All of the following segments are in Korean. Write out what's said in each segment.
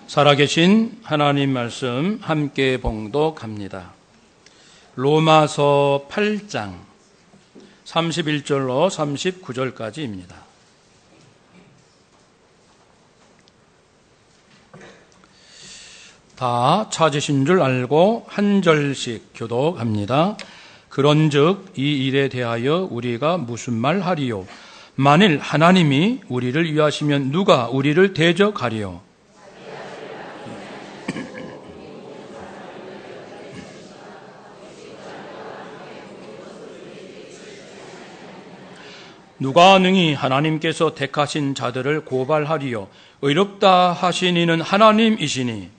살아계신 하나님 말씀 함께 봉독합니다. 로마서 8장 31절로 39절까지입니다. 다 찾으신 줄 알고 한 절씩 교독합니다. 그런즉 이 일에 대하여 우리가 무슨 말 하리요? 만일 하나님이 우리를 위하시면 누가 우리를 대적하리요? 누가 능히 하나님께서 택하신 자들을 고발하리요? 의롭다 하신 이는 하나님이시니.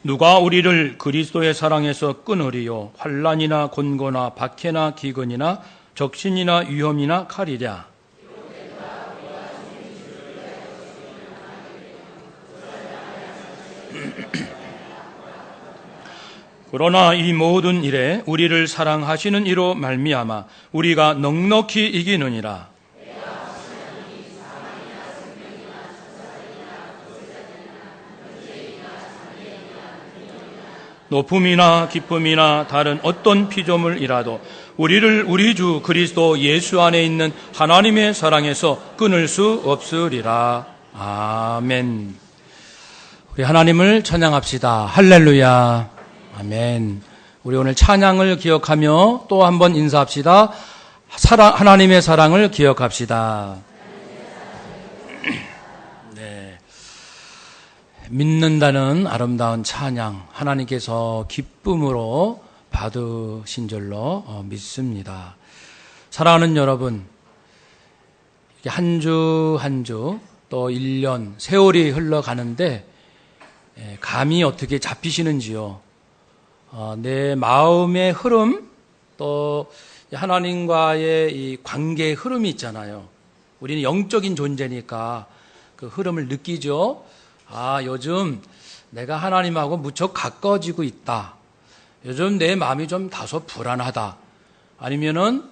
누가 우리를 그리스도의 사랑에서 끊으리요? 환난이나 곤고나 박해나 기근이나 적신이나 위험이나 칼이랴. 그러나 이 모든 일에 우리를 사랑하시는 이로 말미암아 우리가 넉넉히 이기느니라. 높음이나 기쁨이나 다른 어떤 피조물이라도 우리를 우리 주 그리스도 예수 안에 있는 하나님의 사랑에서 끊을 수 없으리라. 아멘. 우리 하나님을 찬양합시다. 할렐루야. 아멘. 우리 오늘 찬양을 기억하며 또 한 번 인사합시다. 하나님의 사랑을 기억합시다. 네. 믿는다는 아름다운 찬양, 하나님께서 기쁨으로 받으신 줄로 믿습니다. 사랑하는 여러분, 한 주 한 주 또 1년, 세월이 흘러가는데 감이 어떻게 잡히시는지요? 내 마음의 흐름, 또 하나님과의 이 관계의 흐름이 있잖아요. 우리는 영적인 존재니까 그 흐름을 느끼죠. 요즘 내가 하나님하고 무척 가까워지고 있다. 요즘 내 마음이 좀 다소 불안하다. 아니면은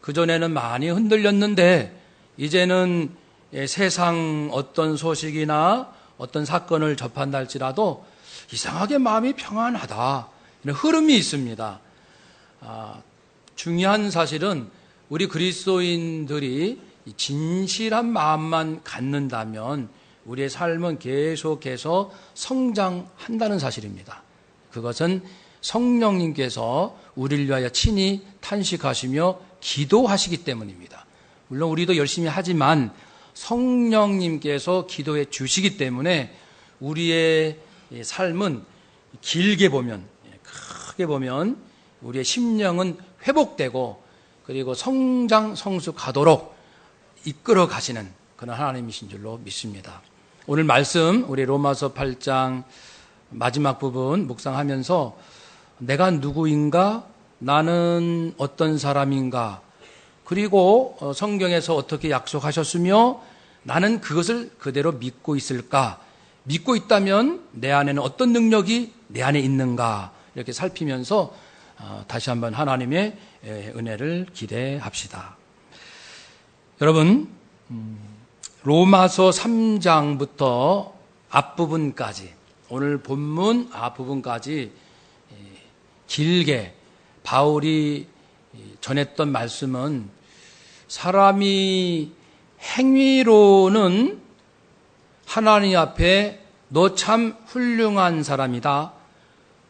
그전에는 많이 흔들렸는데 이제는 세상 어떤 소식이나 어떤 사건을 접한다 할지라도 이상하게 마음이 평안하다. 이런 흐름이 있습니다. 중요한 사실은 우리 그리스도인들이 진실한 마음만 갖는다면 우리의 삶은 계속해서 성장한다는 사실입니다. 그것은 성령님께서 우리를 위하여 친히 탄식하시며 기도하시기 때문입니다. 물론 우리도 열심히 하지만 성령님께서 기도해 주시기 때문에 우리의 삶은 길게 보면, 크게 보면 우리의 심령은 회복되고 그리고 성장 성숙하도록 이끌어 가시는 그런 하나님이신 줄로 믿습니다. 오늘 말씀 우리 로마서 8장 마지막 부분 묵상하면서 내가 누구인가? 나는 어떤 사람인가? 그리고 성경에서 어떻게 약속하셨으며 나는 그것을 그대로 믿고 있을까? 믿고 있다면 내 안에는 어떤 능력이 내 안에 있는가? 이렇게 살피면서 다시 한번 하나님의 은혜를 기대합시다. 여러분, 로마서 3장부터 앞부분까지, 오늘 본문 앞부분까지 길게 바울이 전했던 말씀은 사람이 행위로는 하나님 앞에 너 참 훌륭한 사람이다.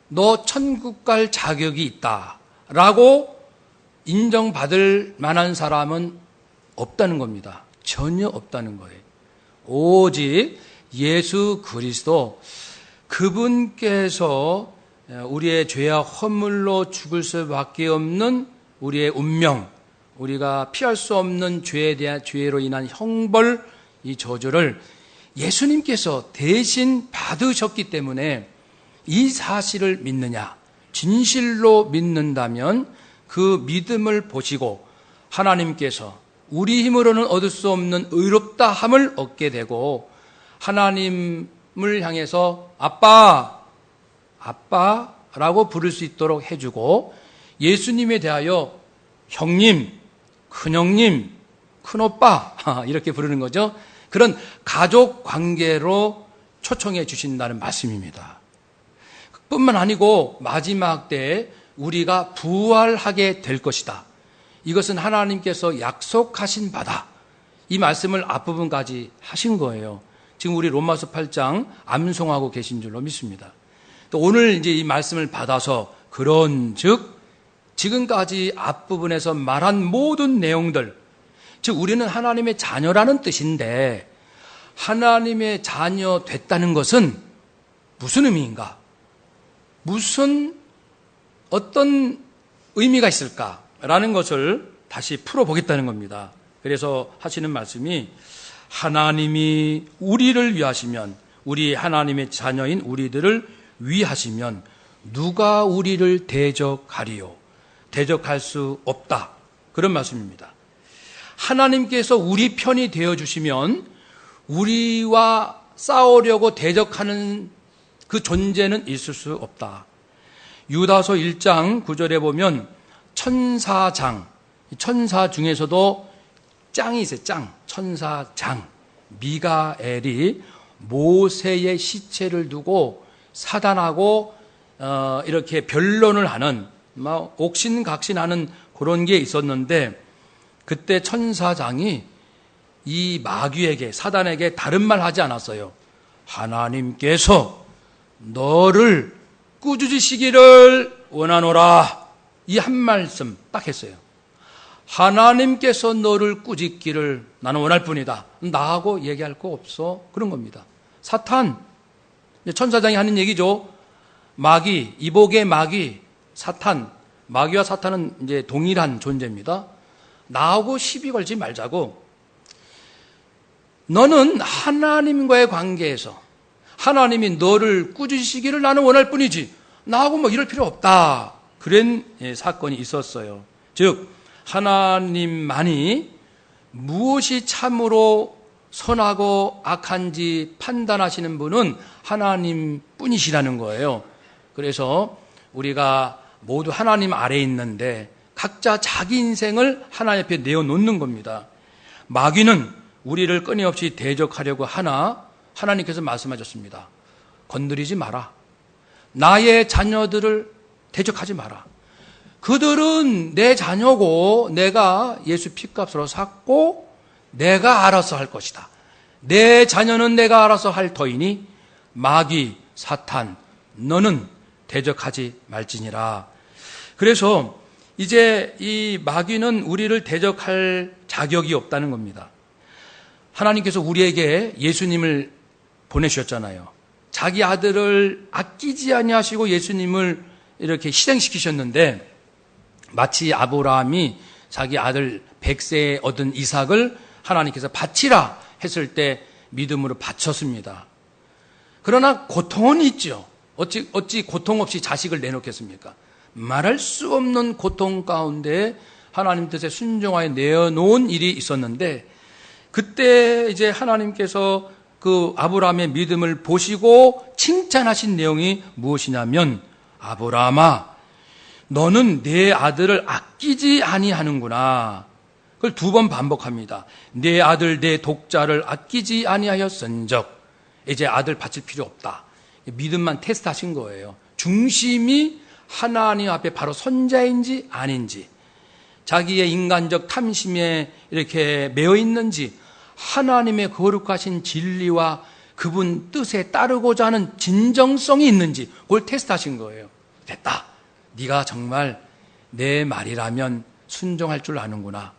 너 천국 갈 자격이 있다. 라고 인정받을 만한 사람은 없다는 겁니다. 전혀 없다는 거예요. 오직 예수 그리스도 그분께서 우리의 죄와 허물로 죽을 수밖에 없는 우리의 운명, 우리가 피할 수 없는 죄로 인한 형벌, 이 저주를 예수님께서 대신 받으셨기 때문에 이 사실을 믿느냐, 진실로 믿는다면 그 믿음을 보시고 하나님께서 우리 힘으로는 얻을 수 없는 의롭다함을 얻게 되고 하나님을 향해서 아빠 라고 부를 수 있도록 해주고 예수님에 대하여 형님, 큰형님, 큰오빠 이렇게 부르는 거죠. 그런 가족 관계로 초청해 주신다는 말씀입니다. 뿐만 아니고 마지막 때에 우리가 부활하게 될 것이다. 이것은 하나님께서 약속하신 바다. 이 말씀을 앞부분까지 하신 거예요. 지금 우리 로마서 8장 암송하고 계신 줄로 믿습니다. 또 오늘 이제 이 말씀을 받아서 그런즉 지금까지 앞부분에서 말한 모든 내용들, 즉 우리는 하나님의 자녀라는 뜻인데 하나님의 자녀 됐다는 것은 무슨 의미인가? 어떤 의미가 있을까라는 것을 다시 풀어보겠다는 겁니다. 그래서 하시는 말씀이 하나님이 우리를 위하시면, 우리 하나님의 자녀인 우리들을 위하시면 누가 우리를 대적하리요? 대적할 수 없다. 그런 말씀입니다. 하나님께서 우리 편이 되어주시면 우리와 싸우려고 대적하는 그 존재는 있을 수 없다. 유다서 1장 9절에 보면 천사장, 천사 중에서도 짱이 있어요. 천사장 미가엘이 모세의 시체를 두고 사단하고 이렇게 변론을 하는, 옥신각신하는 그런 게 있었는데, 그때 천사장이 이 마귀에게, 사단에게 다른 말 하지 않았어요. 하나님께서 너를 꾸짖으시기를 원하노라. 이 한 말씀 딱 했어요. 하나님께서 너를 꾸짖기를 나는 원할 뿐이다. 나하고 얘기할 거 없어. 그런 겁니다. 사탄, 천사장이 하는 얘기죠. 마귀, 이복의 마귀, 사탄, 마귀와 사탄은 이제 동일한 존재입니다. 나하고 시비 걸지 말자고. 너는 하나님과의 관계에서 하나님이 너를 꾸짖으시기를 나는 원할 뿐이지 나하고 이럴 필요 없다. 그런 사건이 있었어요. 즉 하나님만이 무엇이 참으로 선하고 악한지 판단하시는 분은 하나님뿐이시라는 거예요. 그래서 우리가 모두 하나님 아래에 있는데 각자 자기 인생을 하나님 앞에 내어놓는 겁니다. 마귀는 우리를 끊임없이 대적하려고 하나 하나님께서 말씀하셨습니다. 건드리지 마라. 나의 자녀들을 대적하지 마라. 그들은 내 자녀고 내가 예수 피값으로 샀고 내가 알아서 할 것이다. 내 자녀는 내가 알아서 할 터이니 마귀, 사탄, 너는 대적하지 말지니라. 그래서 이제 이 마귀는 우리를 대적할 자격이 없다는 겁니다. 하나님께서 우리에게 예수님을 보내주셨잖아요. 자기 아들을 아끼지 아니하시고 예수님을 이렇게 희생시키셨는데 마치 아브라함이 자기 아들 100세에 얻은 이삭을 하나님께서 바치라 했을 때 믿음으로 바쳤습니다. 그러나 고통은 있죠. 어찌 고통 없이 자식을 내놓겠습니까? 말할 수 없는 고통 가운데 하나님 뜻에 순종하여 내어놓은 일이 있었는데 그때 이제 하나님께서 그 아브라함의 믿음을 보시고 칭찬하신 내용이 무엇이냐면 아브라함아 너는 내 아들을 아끼지 아니하는구나. 그걸 2번 반복합니다. 내 아들 내 독자를 아끼지 아니하였은적 이제 아들 바칠 필요 없다. 믿음만 테스트하신 거예요. 중심이 하나님 앞에 바로 선자인지 아닌지, 자기의 인간적 탐심에 이렇게 매여 있는지, 하나님의 거룩하신 진리와 그분 뜻에 따르고자 하는 진정성이 있는지 그걸 테스트하신 거예요. 됐다. 네가 정말 내 말이라면 순종할 줄 아는구나.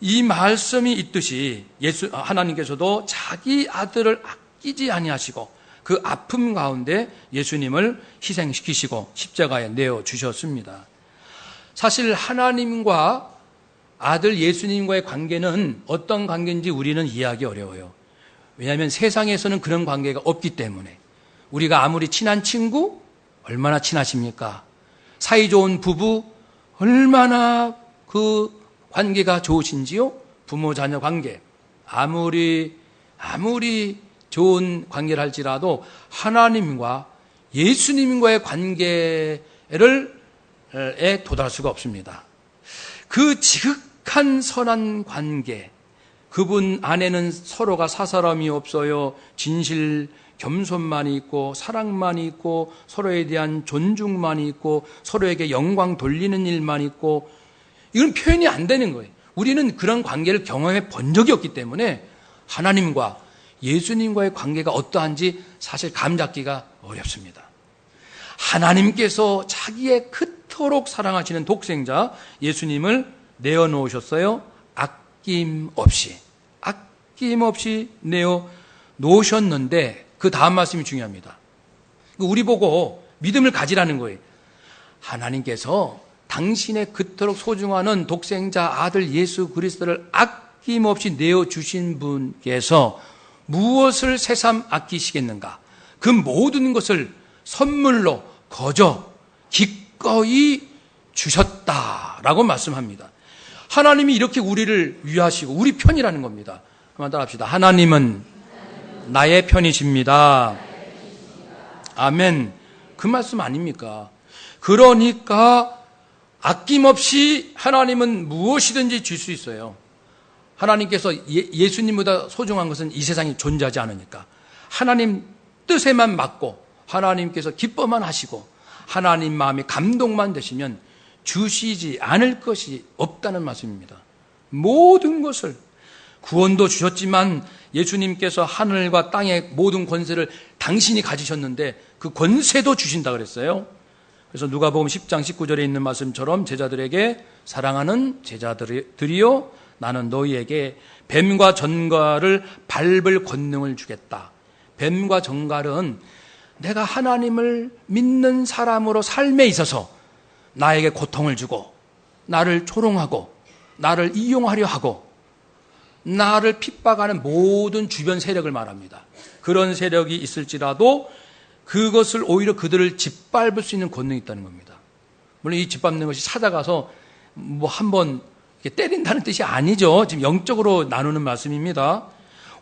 이 말씀이 있듯이 하나님께서도 자기 아들을 아끼지 아니하시고 그 아픔 가운데 예수님을 희생시키시고 십자가에 내어주셨습니다. 사실 하나님과 아들 예수님과의 관계는 어떤 관계인지 우리는 이해하기 어려워요. 왜냐하면 세상에서는 그런 관계가 없기 때문에. 우리가 아무리 친한 친구, 얼마나 친하십니까? 사이좋은 부부, 얼마나 그 관계가 좋으신지요? 부모 자녀 관계. 아무리 좋은 관계를 할지라도 하나님과 예수님과의 관계를 에 도달할 수가 없습니다. 그 지극한 선한 관계, 그분 안에는 서로가 사사람이 없어요. 진실, 겸손만이 있고 사랑만이 있고 서로에 대한 존중만이 있고 서로에게 영광 돌리는 일만 있고, 이건 표현이 안 되는 거예요. 우리는 그런 관계를 경험해 본 적이 없기 때문에 하나님과 예수님과의 관계가 어떠한지 사실 감 잡기가 어렵습니다. 하나님께서 자기의 그토록 사랑하시는 독생자 예수님을 내어놓으셨어요. 아낌없이 내어놓으셨는데 그 다음 말씀이 중요합니다. 우리 보고 믿음을 가지라는 거예요. 하나님께서 당신의 그토록 소중한 독생자 아들 예수 그리스도를 아낌없이 내어주신 분께서 무엇을 새삼 아끼시겠는가? 그 모든 것을 선물로 거저 기꺼이 주셨다라고 말씀합니다. 하나님이 이렇게 우리를 위하시고 우리 편이라는 겁니다. 한번 따라합시다. 하나님은 나의 편이십니다. 아멘. 그 말씀 아닙니까? 그러니까 아낌없이 하나님은 무엇이든지 줄 수 있어요. 하나님께서 예수님보다 소중한 것은 이 세상에 존재하지 않으니까 하나님 뜻에만 맞고 하나님께서 기뻐만 하시고 하나님 마음에 감동만 되시면 주시지 않을 것이 없다는 말씀입니다. 모든 것을, 구원도 주셨지만 예수님께서 하늘과 땅의 모든 권세를 당신이 가지셨는데 그 권세도 주신다 그랬어요. 그래서 누가복음 10장 19절에 있는 말씀처럼 제자들에게 사랑하는 제자들이여 나는 너희에게 뱀과 전갈을 밟을 권능을 주겠다. 뱀과 전갈은 내가 하나님을 믿는 사람으로 삶에 있어서 나에게 고통을 주고 나를 조롱하고 나를 이용하려 하고 나를 핍박하는 모든 주변 세력을 말합니다. 그런 세력이 있을지라도 그것을 오히려 그들을 짓밟을 수 있는 권능이 있다는 겁니다. 물론 이 짓밟는 것이 찾아가서 뭐 한번 때린다는 뜻이 아니죠. 지금 영적으로 나누는 말씀입니다.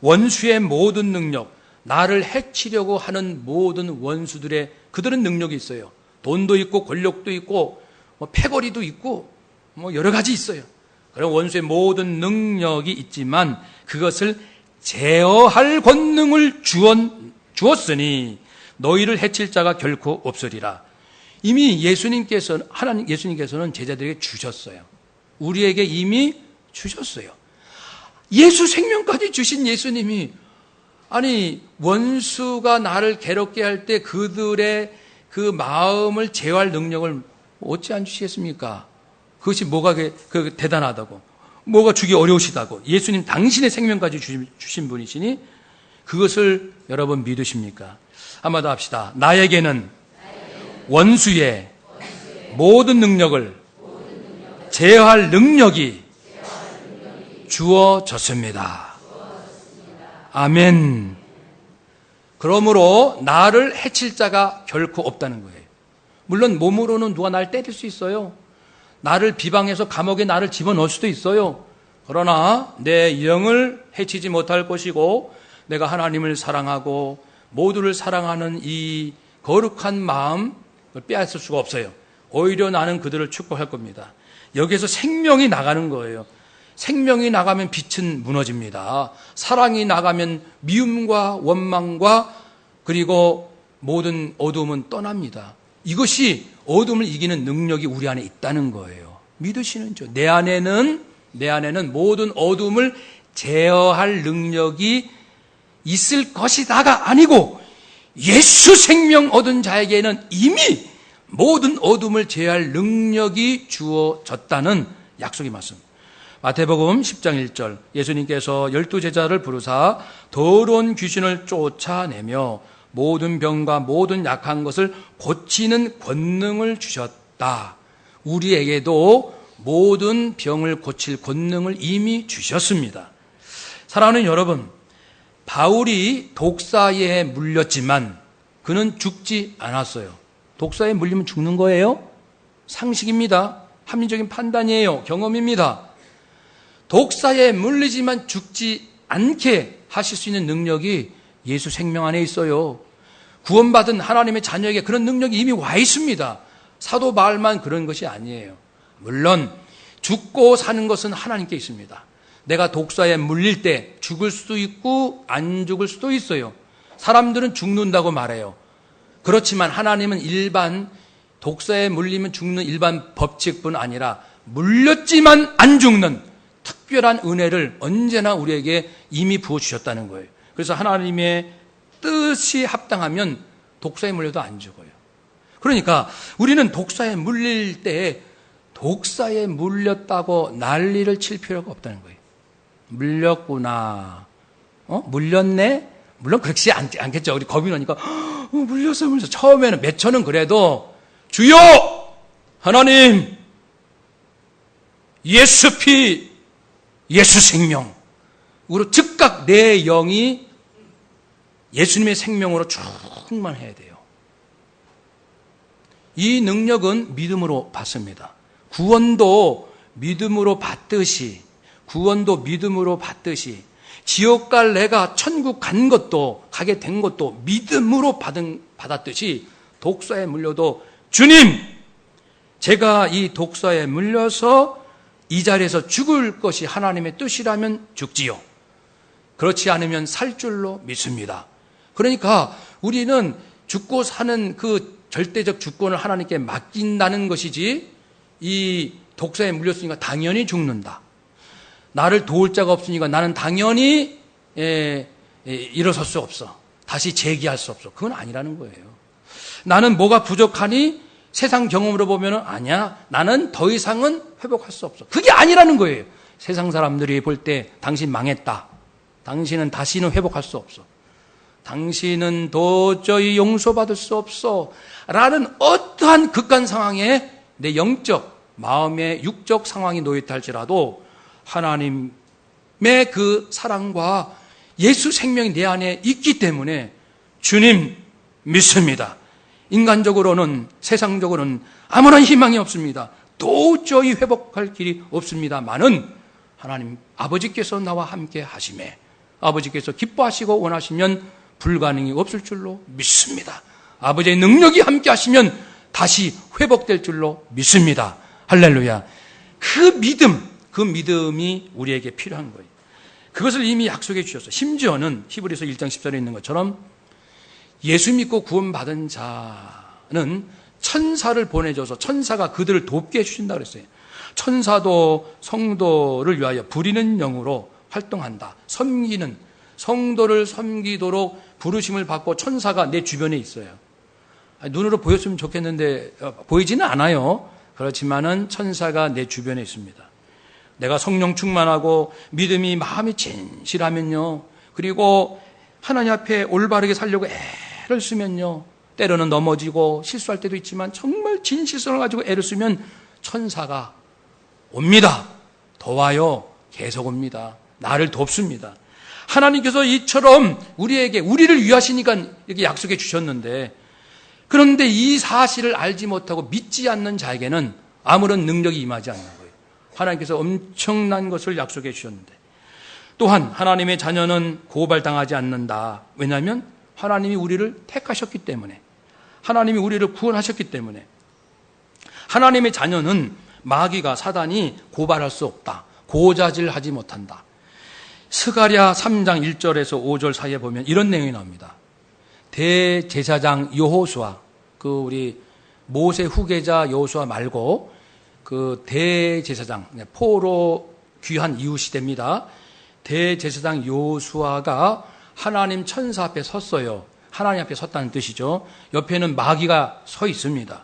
원수의 모든 능력, 나를 해치려고 하는 모든 원수들의 그들은 능력이 있어요. 돈도 있고 권력도 있고 뭐 패거리도 있고 뭐 여러 가지 있어요. 그런 원수의 모든 능력이 있지만 그것을 제어할 권능을 주었으니 너희를 해칠 자가 결코 없으리라. 이미 예수님께서는 제자들에게 주셨어요. 우리에게 이미 주셨어요. 예수 생명까지 주신 예수님이, 아니 원수가 나를 괴롭게 할 때 그들의 그 마음을 제어할 능력을 어찌 안 주시겠습니까? 그것이 뭐가 대단하다고, 뭐가 주기 어려우시다고. 예수님 당신의 생명까지 주신 분이시니 그것을 여러분 믿으십니까? 한번 더 합시다. 나에게는 원수의 모든 능력을 제어할 능력이 주어졌습니다. 아멘. 그러므로 나를 해칠 자가 결코 없다는 거예요. 물론 몸으로는 누가 나를 때릴 수 있어요. 나를 비방해서 감옥에 나를 집어넣을 수도 있어요. 그러나 내 영을 해치지 못할 것이고 내가 하나님을 사랑하고 모두를 사랑하는 이 거룩한 마음을 빼앗을 수가 없어요. 오히려 나는 그들을 축복할 겁니다. 여기에서 생명이 나가는 거예요. 생명이 나가면 빛은 무너집니다. 사랑이 나가면 미움과 원망과 그리고 모든 어두움은 떠납니다. 이것이 어둠을 이기는 능력이 우리 안에 있다는 거예요. 믿으시는죠? 내 안에는 모든 어둠을 제어할 능력이 있을 것이다가 아니고 예수 생명 얻은 자에게는 이미 모든 어둠을 제어할 능력이 주어졌다는 약속의 말씀. 마태복음 10장 1절 예수님께서 12제자를 부르사 더러운 귀신을 쫓아내며 모든 병과 모든 약한 것을 고치는 권능을 주셨다. 우리에게도 모든 병을 고칠 권능을 이미 주셨습니다. 사랑하는 여러분, 바울이 독사에 물렸지만 그는 죽지 않았어요. 독사에 물리면 죽는 거예요? 상식입니다. 합리적인 판단이에요. 경험입니다. 독사에 물리지만 죽지 않게 하실 수 있는 능력이 예수 생명 안에 있어요. 구원받은 하나님의 자녀에게 그런 능력이 이미 와 있습니다. 사도 바울만 그런 것이 아니에요. 물론 죽고 사는 것은 하나님께 있습니다. 내가 독사에 물릴 때 죽을 수도 있고 안 죽을 수도 있어요. 사람들은 죽는다고 말해요. 그렇지만 하나님은 일반 독사에 물리면 죽는 일반 법칙뿐 아니라 물렸지만 안 죽는 특별한 은혜를 언제나 우리에게 이미 부어주셨다는 거예요. 그래서 하나님의 뜻이 합당하면 독사에 물려도 안 죽어요. 그러니까 우리는 독사에 물릴 때 독사에 물렸다고 난리를 칠 필요가 없다는 거예요. 물렸구나. 물렸네? 물론 그렇지 않겠죠. 우리 겁이 나니까 물렸어. 처음에는 몇 초는 그래도 주여 하나님 예수 피 예수 생명 으로 즉각 내 영이 예수님의 생명으로 충만해야 돼요. 이 능력은 믿음으로 받습니다. 구원도 믿음으로 받듯이 지옥 갈 내가 천국 간 것도 가게 된 것도 믿음으로 받았듯이 독사에 물려도 주님 제가 이 독사에 물려서 이 자리에서 죽을 것이 하나님의 뜻이라면 죽지요. 그렇지 않으면 살 줄로 믿습니다. 그러니까 우리는 죽고 사는 그 절대적 주권을 하나님께 맡긴다는 것이지 이 독사에 물렸으니까 당연히 죽는다. 나를 도울 자가 없으니까 나는 당연히 일어설 수 없어. 다시 재기할 수 없어. 그건 아니라는 거예요. 나는 뭐가 부족하니 세상 경험으로 보면 아니야. 나는 더 이상은 회복할 수 없어. 그게 아니라는 거예요. 세상 사람들이 볼 때 당신 망했다. 당신은 다시는 회복할 수 없어. 당신은 도저히 용서받을 수 없어. 라는 어떠한 극한 상황에 내 영적, 마음의 육적 상황이 놓였다 할지라도 하나님의 그 사랑과 예수 생명이 내 안에 있기 때문에 주님 믿습니다. 인간적으로는 세상적으로는 아무런 희망이 없습니다. 도저히 회복할 길이 없습니다만은 하나님 아버지께서 나와 함께 하심에 아버지께서 기뻐하시고 원하시면 불가능이 없을 줄로 믿습니다. 아버지의 능력이 함께 하시면 다시 회복될 줄로 믿습니다. 할렐루야. 그 믿음이 우리에게 필요한 거예요. 그것을 이미 약속해 주셨어요. 심지어는 히브리서 1장 10절에 있는 것처럼 예수 믿고 구원받은 자는 천사를 보내줘서 천사가 그들을 돕게 해주신다고 그랬어요. 천사도 성도를 위하여 부리는 영으로 활동한다. 섬기는, 성도를 섬기도록 부르심을 받고 천사가 내 주변에 있어요. 눈으로 보였으면 좋겠는데 보이지는 않아요. 그렇지만은 천사가 내 주변에 있습니다. 내가 성령 충만하고 믿음이 마음이 진실하면요. 그리고 하나님 앞에 올바르게 살려고 애를 쓰면요. 때로는 넘어지고 실수할 때도 있지만 정말 진실성을 가지고 애를 쓰면 천사가 옵니다. 도와요. 계속 옵니다. 나를 돕습니다. 하나님께서 이처럼 우리를 위하시니까 이렇게 약속해 주셨는데 그런데 이 사실을 알지 못하고 믿지 않는 자에게는 아무런 능력이 임하지 않는 거예요. 하나님께서 엄청난 것을 약속해 주셨는데 또한 하나님의 자녀는 고발당하지 않는다. 왜냐하면 하나님이 우리를 택하셨기 때문에 하나님이 우리를 구원하셨기 때문에 하나님의 자녀는 마귀가 사단이 고발할 수 없다. 고자질하지 못한다. 스가랴 3장 1절에서 5절 사이에 보면 이런 내용이 나옵니다. 대제사장 여호수아, 그 우리 모세 후계자 여호수아 말고 그 대제사장, 포로 귀한 이후 시대입니다. 대제사장 여호수아가 하나님 천사 앞에 섰어요. 하나님 앞에 섰다는 뜻이죠. 옆에는 마귀가 서 있습니다.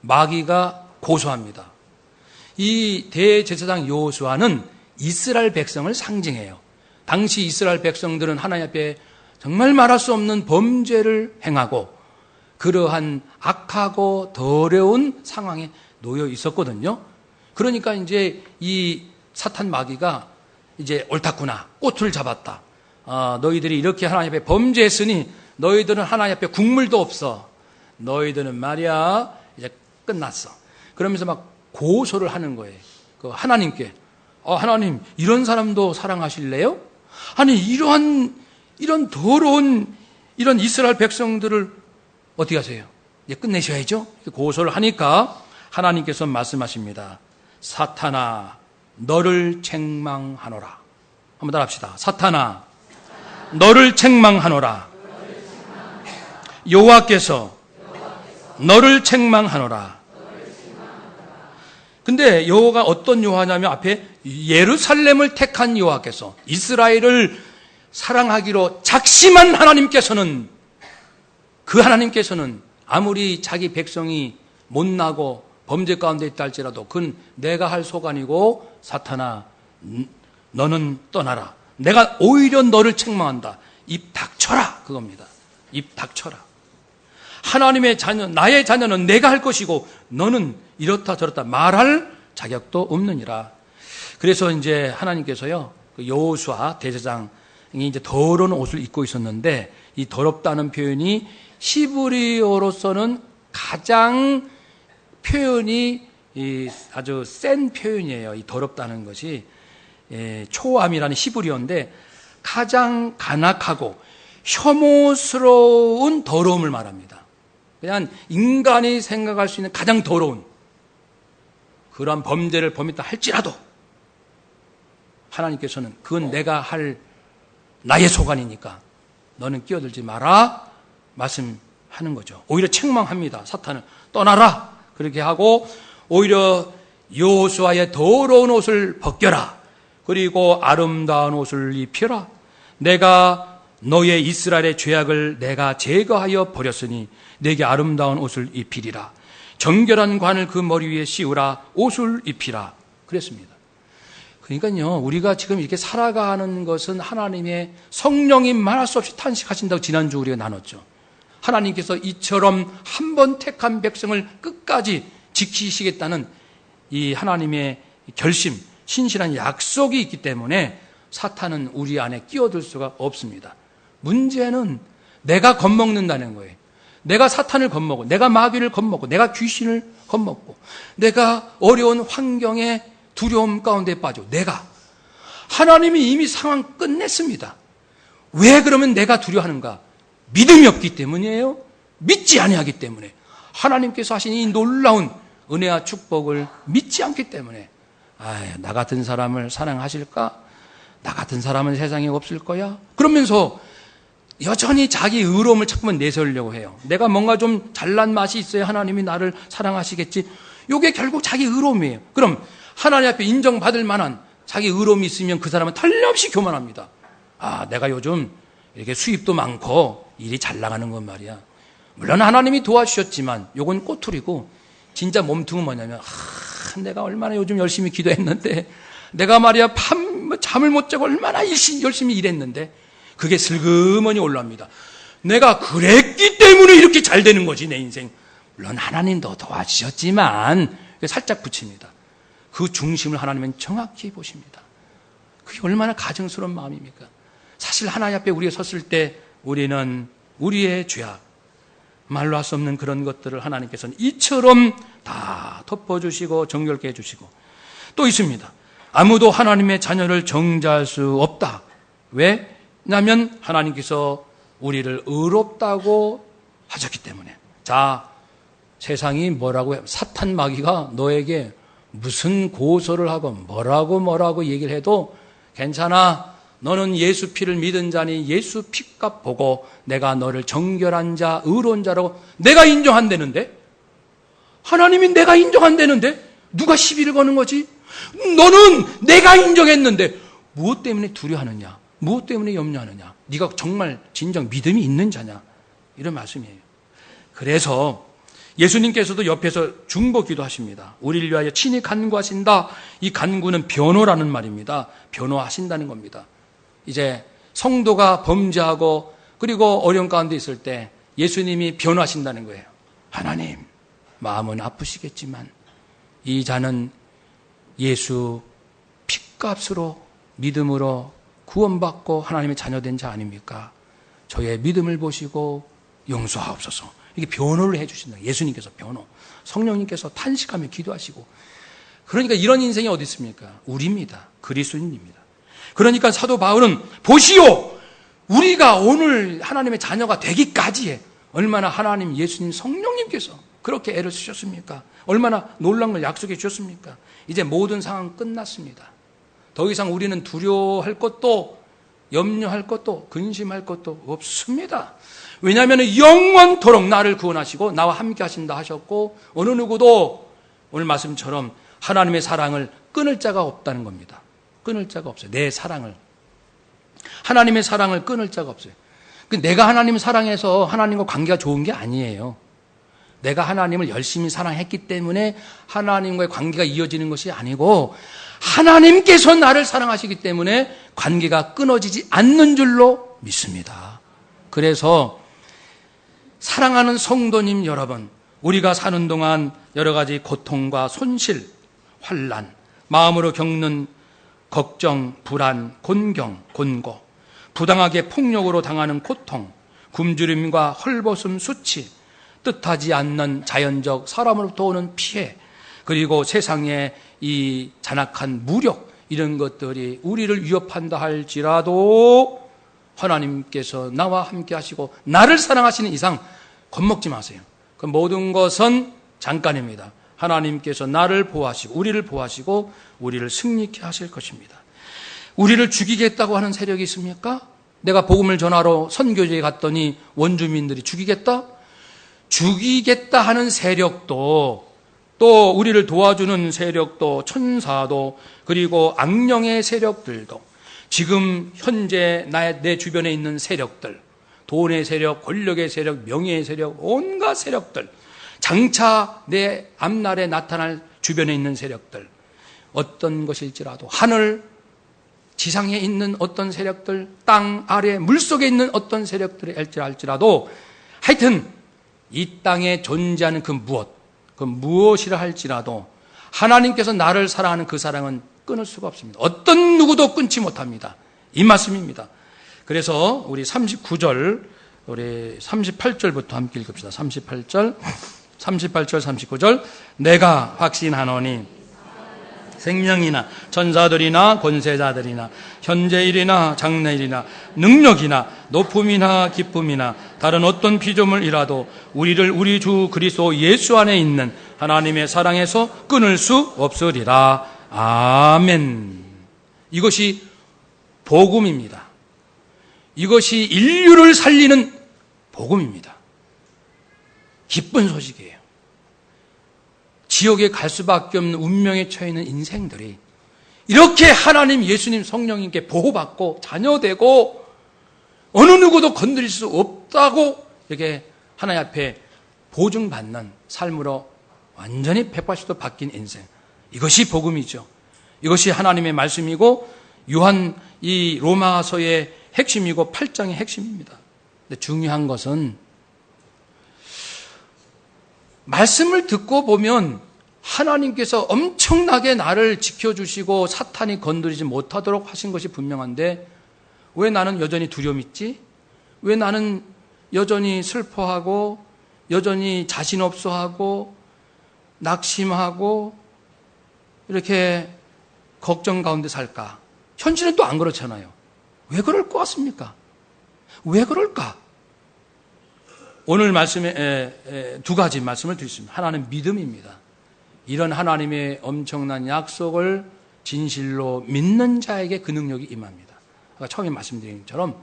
마귀가 고소합니다. 이 대제사장 여호수아는 이스라엘 백성을 상징해요. 당시 이스라엘 백성들은 하나님 앞에 정말 말할 수 없는 범죄를 행하고 그러한 악하고 더러운 상황에 놓여 있었거든요. 그러니까 이제 이 사탄 마귀가 이제 옳았구나. 꼬투를 잡았다. 너희들이 이렇게 하나님 앞에 범죄했으니 너희들은 하나님 앞에 국물도 없어. 너희들은 말이야 이제 끝났어. 그러면서 막 고소를 하는 거예요. 그 하나님께. 하나님 이런 사람도 사랑하실래요? 아니 이런 더러운 이런 이스라엘 백성들을 어떻게 하세요? 이제 끝내셔야죠. 고소를 하니까 하나님께서 말씀하십니다. 사탄아, 너를 책망하노라. 한번 따라합시다. 사탄아, 너를 책망하노라. 여호와께서 너를 책망하노라. 근데 여호와가 어떤 여호와냐면 앞에 예루살렘을 택한 여호와께서, 이스라엘을 사랑하기로 작심한 하나님께서는, 그 하나님께서는 아무리 자기 백성이 못나고 범죄 가운데 있다 할지라도 그건 내가 할 소관이고 사탄아 너는 떠나라. 내가 오히려 너를 책망한다. 입 닥쳐라. 그겁니다. 입 닥쳐라. 하나님의 자녀, 나의 자녀는 내가 할 것이고 너는 이렇다 저렇다 말할 자격도 없느니라. 그래서 이제 하나님께서요, 여호수아 대제사장이 이제 더러운 옷을 입고 있었는데, 이 더럽다는 표현이 히브리어로서는 가장 표현이 아주 센 표현이에요. 이 더럽다는 것이 초암이라는 히브리어인데 가장 간악하고 혐오스러운 더러움을 말합니다. 그냥 인간이 생각할 수 있는 가장 더러운 그러한 범죄를 범했다 할지라도 하나님께서는 그건 내가 할 나의 소관이니까 너는 끼어들지 마라 말씀하는 거죠. 오히려 책망합니다. 사탄을 떠나라 그렇게 하고, 오히려 여호수아의 더러운 옷을 벗겨라. 그리고 아름다운 옷을 입혀라. 내가 너의 이스라엘의 죄악을 내가 제거하여 버렸으니 내게 아름다운 옷을 입히리라. 정결한 관을 그 머리 위에 씌우라. 옷을 입히라. 그랬습니다. 그러니까요, 우리가 지금 이렇게 살아가는 것은 하나님의 성령이 말할 수 없이 탄식하신다고 지난주 우리가 나눴죠. 하나님께서 이처럼 한 번 택한 백성을 끝까지 지키시겠다는 이 하나님의 결심, 신실한 약속이 있기 때문에 사탄은 우리 안에 끼어들 수가 없습니다. 문제는 내가 겁먹는다는 거예요. 내가 사탄을 겁먹고, 내가 마귀를 겁먹고, 내가 귀신을 겁먹고, 내가 어려운 환경에 두려움 가운데 빠져. 내가. 하나님이 이미 상황 끝냈습니다. 왜 그러면 내가 두려워하는가? 믿음이 없기 때문이에요. 믿지 아니하기 때문에. 하나님께서 하신 이 놀라운 은혜와 축복을 믿지 않기 때문에. 나 같은 사람을 사랑하실까? 나 같은 사람은 세상에 없을 거야? 그러면서 여전히 자기 의로움을 자꾸만 내세우려고 해요. 내가 뭔가 좀 잘난 맛이 있어야 하나님이 나를 사랑하시겠지. 이게 결국 자기 의로움이에요. 그럼 하나님 앞에 인정받을 만한 자기 의로움이 있으면 그 사람은 틀림없이 교만합니다. 내가 요즘 이렇게 수입도 많고 일이 잘 나가는 건 말이야. 물론 하나님이 도와주셨지만 요건 꼬투리고, 진짜 몸뚱은 뭐냐면 내가 얼마나 요즘 열심히 기도했는데, 내가 말이야 잠을 못 자고 얼마나 열심히 일했는데, 그게 슬그머니 올라옵니다. 내가 그랬기 때문에 이렇게 잘 되는 거지 내 인생. 물론 하나님도 도와주셨지만 살짝 붙입니다. 그 중심을 하나님은 정확히 보십니다. 그게 얼마나 가증스러운 마음입니까? 사실 하나님 앞에 우리가 섰을 때 우리는 우리의 죄악, 말로 할 수 없는 그런 것들을 하나님께서는 이처럼 다 덮어주시고 정결케 해주시고, 또 있습니다. 아무도 하나님의 자녀를 정죄할 수 없다. 왜냐하면 하나님께서 우리를 의롭다고 하셨기 때문에. 자, 세상이 뭐라고 해요? 사탄 마귀가 너에게 무슨 고소를 하고 뭐라고 얘기를 해도 괜찮아. 너는 예수 피를 믿은 자니 예수 피값 보고 내가 너를 정결한 자, 의로운 자라고 내가 인정한다는데, 하나님이 내가 인정한다는데 누가 시비를 거는 거지? 너는 내가 인정했는데 무엇 때문에 두려워하느냐? 무엇 때문에 염려하느냐? 네가 정말 진정 믿음이 있는 자냐? 이런 말씀이에요. 그래서 예수님께서도 옆에서 중보기도 하십니다. 우리를 위하여 친히 간구하신다. 이 간구는 변호라는 말입니다. 변호하신다는 겁니다. 이제 성도가 범죄하고 그리고 어려운 가운데 있을 때 예수님이 변호하신다는 거예요. 하나님, 마음은 아프시겠지만 이 자는 예수 핏값으로 믿음으로 구원받고 하나님의 자녀된 자 아닙니까? 저의 믿음을 보시고 용서하옵소서. 이게 변호를 해주신다. 예수님께서 변호, 성령님께서 탄식하며 기도하시고. 그러니까 이런 인생이 어디 있습니까? 우리입니다. 그리스도인입니다. 그러니까 사도 바울은 보시오, 우리가 오늘 하나님의 자녀가 되기까지의 얼마나 하나님 예수님 성령님께서 그렇게 애를 쓰셨습니까? 얼마나 놀라운 걸 약속해 주셨습니까? 이제 모든 상황 끝났습니다. 더 이상 우리는 두려워할 것도 염려할 것도 근심할 것도 없습니다. 왜냐하면 영원토록 나를 구원하시고 나와 함께 하신다 하셨고 어느 누구도 오늘 말씀처럼 하나님의 사랑을 끊을 자가 없다는 겁니다. 끊을 자가 없어요. 내 사랑을. 하나님의 사랑을 끊을 자가 없어요. 내가 하나님을 사랑해서 하나님과 관계가 좋은 게 아니에요. 내가 하나님을 열심히 사랑했기 때문에 하나님과의 관계가 이어지는 것이 아니고 하나님께서 나를 사랑하시기 때문에 관계가 끊어지지 않는 줄로 믿습니다. 그래서 사랑하는 성도님 여러분, 우리가 사는 동안 여러 가지 고통과 손실, 환난, 마음으로 겪는 걱정, 불안, 곤경, 곤고, 부당하게 폭력으로 당하는 고통, 굶주림과 헐벗음, 수치, 뜻하지 않는 자연적 사람으로부터 오는 피해, 그리고 세상의 이 잔악한 무력, 이런 것들이 우리를 위협한다 할지라도 하나님께서 나와 함께 하시고 나를 사랑하시는 이상 겁먹지 마세요. 그 모든 것은 잠깐입니다. 하나님께서 나를 보호하시고 우리를 보호하시고 우리를 승리케 하실 것입니다. 우리를 죽이겠다고 하는 세력이 있습니까? 내가 복음을 전하러 선교지에 갔더니 원주민들이 죽이겠다 하는 세력도, 또 우리를 도와주는 세력도, 천사도, 그리고 악령의 세력들도, 지금 현재 내 주변에 있는 세력들, 돈의 세력, 권력의 세력, 명예의 세력, 온갖 세력들, 장차 내 앞날에 나타날 주변에 있는 세력들, 어떤 것일지라도, 하늘 지상에 있는 어떤 세력들, 땅 아래 물속에 있는 어떤 세력들이 할지라도, 하여튼 이 땅에 존재하는 그 무엇이라 할지라도 하나님께서 나를 사랑하는 그 사랑은 끊을 수가 없습니다. 어떤 누구도 끊지 못합니다. 이 말씀입니다. 그래서 우리 39절, 우리 38절부터 함께 읽읍시다. 38절, 39절. 내가 확신하노니 생명이나 천사들이나 권세자들이나 현재일이나 장래일이나 능력이나 높음이나 기쁨이나 다른 어떤 피조물이라도 우리를 우리 주 그리스도 예수 안에 있는 하나님의 사랑에서 끊을 수 없으리라. 아멘. 이것이 복음입니다. 이것이 인류를 살리는 복음입니다. 기쁜 소식이에요. 지옥에 갈 수밖에 없는 운명에 처해 있는 인생들이 이렇게 하나님, 예수님, 성령님께 보호받고 자녀되고 어느 누구도 건드릴 수 없다고 이렇게 하나님 앞에 보증받는 삶으로 완전히 180도 바뀐 인생, 이것이 복음이죠. 이것이 하나님의 말씀이고 요한 이 로마서의 핵심이고 8장의 핵심입니다. 근데 중요한 것은 말씀을 듣고 보면 하나님께서 엄청나게 나를 지켜주시고 사탄이 건드리지 못하도록 하신 것이 분명한데 왜 나는 여전히 두려움 있지? 왜 나는 여전히 슬퍼하고 여전히 자신 없어하고 낙심하고 이렇게 걱정 가운데 살까? 현실은 또 안 그렇잖아요. 왜 그럴 것 같습니까? 왜 그럴까? 오늘 말씀에 두 가지 말씀을 드리겠습니다. 하나는 믿음입니다. 이런 하나님의 엄청난 약속을 진실로 믿는 자에게 그 능력이 임합니다. 아까 처음에 말씀드린 것처럼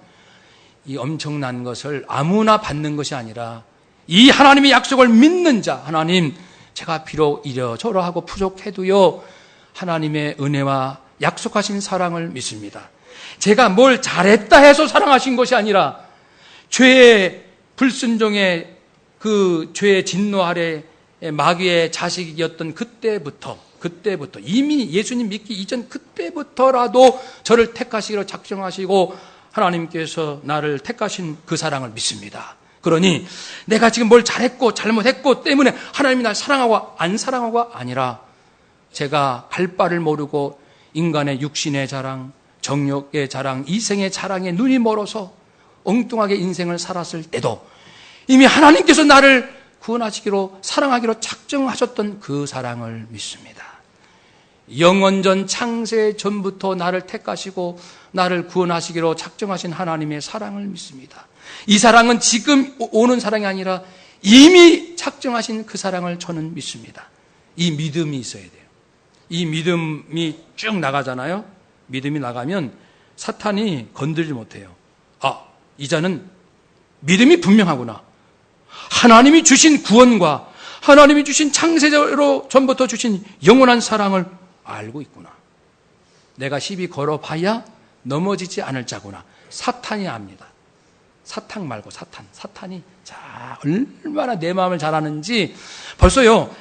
이 엄청난 것을 아무나 받는 것이 아니라 이 하나님의 약속을 믿는 자, 하나님 제가 비록 이러저러 하고 부족해도요 하나님의 은혜와 약속하신 사랑을 믿습니다. 제가 뭘 잘했다 해서 사랑하신 것이 아니라 죄의 불순종의 그 죄의 진노 아래 마귀의 자식이었던 그때부터 이미 예수님 믿기 이전 그때부터라도 저를 택하시기로 작정하시고 하나님께서 나를 택하신 그 사랑을 믿습니다. 그러니 내가 지금 뭘 잘했고 잘못했고 때문에 하나님이 날 사랑하고 안 사랑하고가 아니라 제가 할 바를 모르고 인간의 육신의 자랑, 정욕의 자랑, 이생의 자랑에 눈이 멀어서 엉뚱하게 인생을 살았을 때도 이미 하나님께서 나를 구원하시기로 사랑하기로 작정하셨던 그 사랑을 믿습니다. 영원전 창세 전부터 나를 택하시고 나를 구원하시기로 작정하신 하나님의 사랑을 믿습니다. 이 사랑은 지금 오는 사랑이 아니라 이미 작정하신 그 사랑을 저는 믿습니다. 이 믿음이 있어야 돼요. 이 믿음이 쭉 나가잖아요. 믿음이 나가면 사탄이 건들지 못해요. 이 자는 믿음이 분명하구나. 하나님이 주신 구원과 하나님이 주신 창세자로 전부터 주신 영원한 사랑을 알고 있구나. 내가 시비 걸어봐야 넘어지지 않을 자구나. 사탄이 압니다. 사탄 말고 사탄이 자 얼마나 내 마음을 잘 아는지 벌써요.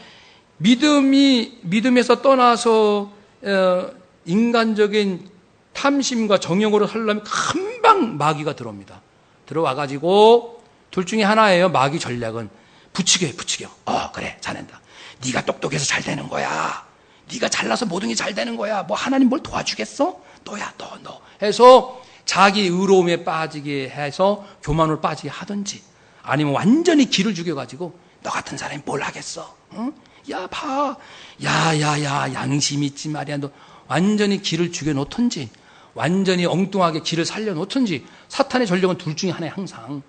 믿음에서 떠나서 인간적인 탐심과 정욕으로 살려면 금방 마귀가 들어옵니다. 들어와가지고 둘 중에 하나예요. 마귀 전략은 부추겨요. 그래 잘낸다. 네가 똑똑해서 잘 되는 거야. 네가 잘나서 모든 게 잘 되는 거야. 뭐 하나님 뭘 도와주겠어? 너야 너 해서 자기 의로움에 빠지게 해서 교만으로 빠지게 하든지, 아니면 완전히 기를 죽여가지고 너 같은 사람이 뭘 하겠어? 응? 야 봐, 야 양심 있지 말이야. 너 완전히 기를 죽여놓든지 완전히 엉뚱하게 기를 살려놓든지. 사탄의 전력은 둘 중에 하나에 항상.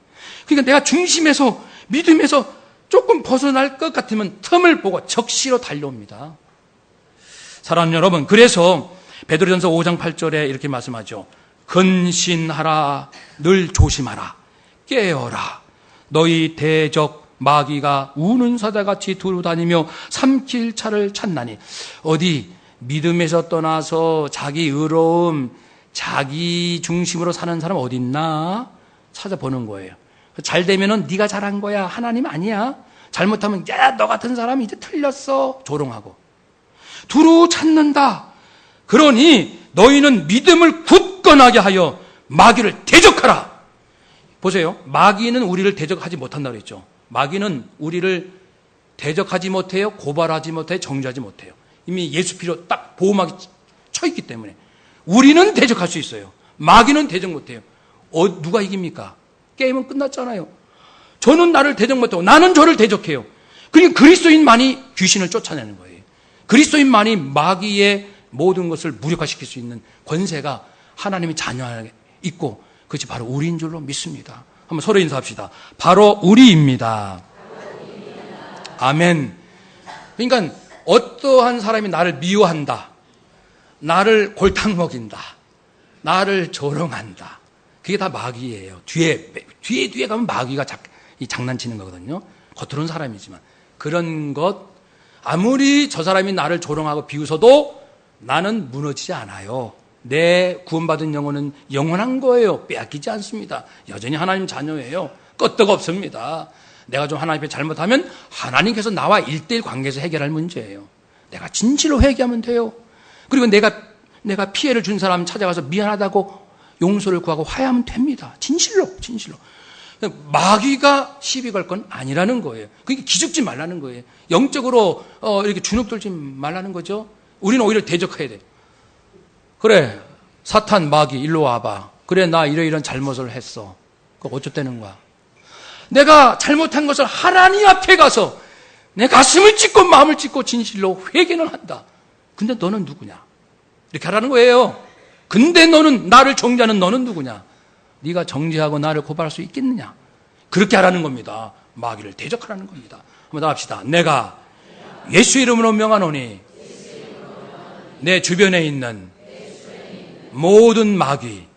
그러니까 내가 중심에서 믿음에서 조금 벗어날 것 같으면 틈을 보고 적시로 달려옵니다. 사랑하는 여러분, 그래서 베드로전서 5장 8절에 이렇게 말씀하죠. 근신하라, 늘 조심하라, 깨어라. 너희 대적 마귀가 우는 사자같이 두루다니며 삼킬 차를 찾나니. 어디 믿음에서 떠나서 자기 의로움, 자기 중심으로 사는 사람 어디 있나 찾아보는 거예요. 잘 되면은 네가 잘한 거야, 하나님 아니야. 잘못하면 야 너 같은 사람이 이제 틀렸어, 조롱하고. 두루 찾는다. 그러니 너희는 믿음을 굳건하게 하여 마귀를 대적하라. 보세요. 마귀는 우리를 대적하지 못한다고 그랬죠. 마귀는 우리를 대적하지 못해요. 고발하지 못해요. 정죄하지 못해요. 이미 예수 피로 딱 보호막이 쳐 있기 때문에. 우리는 대적할 수 있어요. 마귀는 대적 못해요. 누가 이깁니까? 게임은 끝났잖아요. 저는 나를 대적 못하고 나는 저를 대적해요. 그러니까 그리스도인만이 귀신을 쫓아내는 거예요. 그리스도인만이 마귀의 모든 것을 무력화시킬 수 있는 권세가 하나님의 자녀 안에 있고, 그것이 바로 우리인 줄로 믿습니다. 한번 서로 인사합시다. 바로 우리입니다. 아멘. 그러니까 어떠한 사람이 나를 미워한다, 나를 골탕 먹인다, 나를 조롱한다, 그게 다 마귀예요. 뒤에 가면 마귀가 장난치는 거거든요. 겉으로는 사람이지만. 그런 것, 아무리 저 사람이 나를 조롱하고 비웃어도 나는 무너지지 않아요. 내 구원받은 영혼은 영원한 거예요. 빼앗기지 않습니다. 여전히 하나님 자녀예요. 끄떡 없습니다. 내가 좀 하나님 앞에 잘못하면 하나님께서 나와 1:1 관계에서 해결할 문제예요. 내가 진실로 회개하면 돼요. 그리고 내가 피해를 준 사람 찾아가서 미안하다고 용서를 구하고 화해하면 됩니다. 진실로. 마귀가 시비 걸 건 아니라는 거예요. 그러니까 기죽지 말라는 거예요. 영적으로 이렇게 주눅 들지 말라는 거죠. 우리는 오히려 대적해야 돼. 그래, 사탄, 마귀, 일로 와봐. 그래, 나 이런 잘못을 했어. 그거 어쩌다는 거야. 내가 잘못한 것을 하나님 앞에 가서 내 가슴을 찢고 마음을 찢고 진실로 회개는 한다. 근데 너는 누구냐? 이렇게 하라는 거예요. 근데 너는, 나를 정죄하는 너는 누구냐? 네가 정죄하고 나를 고발할 수 있겠느냐? 그렇게 하라는 겁니다. 마귀를 대적하라는 겁니다. 한번 더 합시다. 내가 예수 이름으로 명하노니 내 주변에 있는 모든 마귀,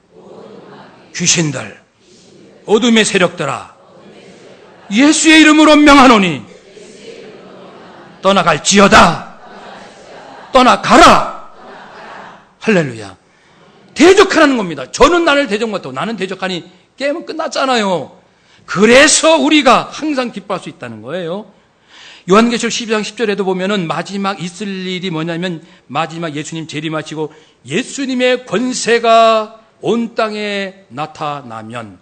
귀신들, 어둠의 세력들아, 예수의 이름으로 명하노니 떠나갈지어다. 떠나가라. 할렐루야. 대적하라는 겁니다. 저는 나를 대적 못하고 나는 대적하니 게임은 끝났잖아요. 그래서 우리가 항상 기뻐할 수 있다는 거예요. 요한계시록 12장 10절에도 보면은 마지막 있을 일이 뭐냐면, 마지막 예수님 재림하시고 예수님의 권세가 온 땅에 나타나면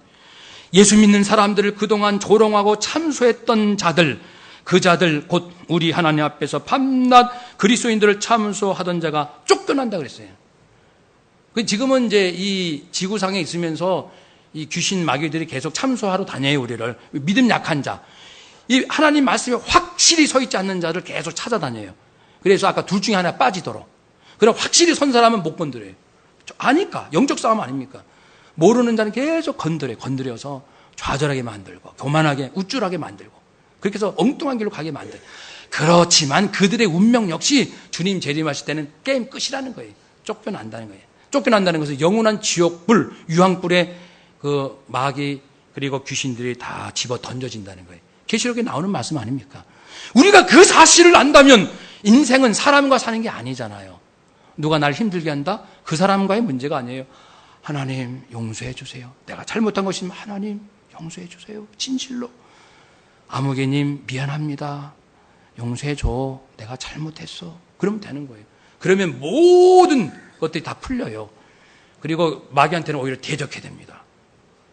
예수 믿는 사람들을 그동안 조롱하고 참소했던 자들, 그 자들 곧 우리 하나님 앞에서 밤낮 그리스도인들을 참소하던 자가 쫓겨난다 그랬어요. 지금은 이제 이 지구상에 있으면서 이 귀신 마귀들이 계속 참소하러 다녀요, 우리를. 믿음 약한 자. 이 하나님 말씀에 확실히 서 있지 않는 자를 계속 찾아다녀요. 그래서 아까 둘 중에 하나 빠지도록. 그럼 확실히 선 사람은 못 건드려요. 아니까. 영적 싸움 아닙니까? 모르는 자는 계속 건드려서 좌절하게 만들고 교만하게 우쭐하게 만들고 그렇게 해서 엉뚱한 길로 가게 만들고 그렇지만 그들의 운명 역시 주님 재림하실 때는 게임 끝이라는 거예요. 쫓겨난다는 거예요. 쫓겨난다는 것은 영원한 지옥불, 유황불에 그 마귀 그리고 귀신들이 다 집어 던져진다는 거예요. 계시록에 나오는 말씀 아닙니까? 우리가 그 사실을 안다면 인생은 사람과 사는 게 아니잖아요. 누가 날 힘들게 한다? 그 사람과의 문제가 아니에요. 하나님 용서해 주세요. 내가 잘못한 것이면 하나님 용서해 주세요. 진실로. 아무개님 미안합니다. 용서해 줘. 내가 잘못했어. 그러면 되는 거예요. 그러면 모든 것들이 다 풀려요. 그리고 마귀한테는 오히려 대적해 됩니다.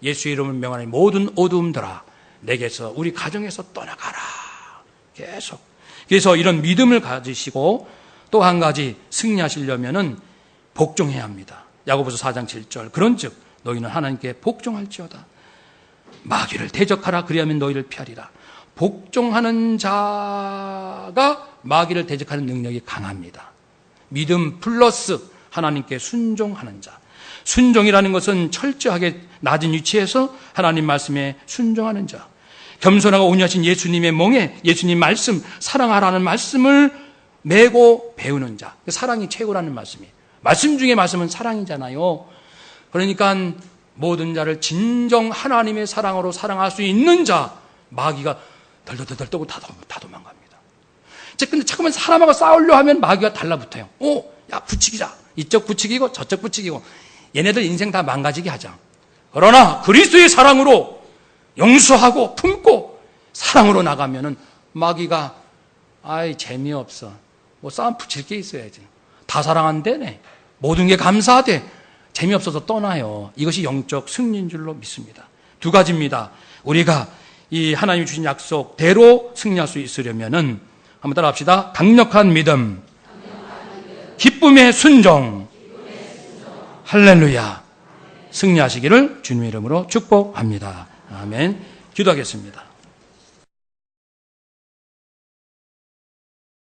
예수의 이름을 명하는 모든 어두움들아 내게서 우리 가정에서 떠나가라. 계속. 그래서 이런 믿음을 가지시고 또 한 가지 승리하시려면은 복종해야 합니다. 야고보서 4장 7절. 그런즉 너희는 하나님께 복종할지어다. 마귀를 대적하라. 그리하면 너희를 피하리라. 복종하는 자가 마귀를 대적하는 능력이 강합니다. 믿음 플러스 하나님께 순종하는 자. 순종이라는 것은 철저하게 낮은 위치에서 하나님 말씀에 순종하는 자. 겸손하고 온유하신 예수님의 멍에 예수님 말씀, 사랑하라는 말씀을 메고 배우는 자. 사랑이 최고라는 말씀이에요. 말씀 중에 말씀은 사랑이잖아요. 그러니까 모든 자를 진정 하나님의 사랑으로 사랑할 수 있는 자. 마귀가 덜덜덜 떠고 다 도망갑니다. 근데 잠깐만 사람하고 싸우려 하면 마귀가 달라붙어요. 야 부치기자. 이쪽 부치기고 저쪽 부치기고. 얘네들 인생 다 망가지게 하자. 그러나 그리스도의 사랑으로 용서하고 품고 사랑으로 나가면은 마귀가 아이 재미없어. 뭐 싸움 붙일 게 있어야지. 다 사랑한대네. 모든 게 감사하대. 재미없어서 떠나요. 이것이 영적 승리인 줄로 믿습니다. 두 가지입니다. 우리가 이 하나님이 주신 약속대로 승리할 수 있으려면은 한번 따라합시다. 강력한 믿음, 기쁨의 순종, 할렐루야. 승리하시기를 주님의 이름으로 축복합니다. 아멘. 기도하겠습니다.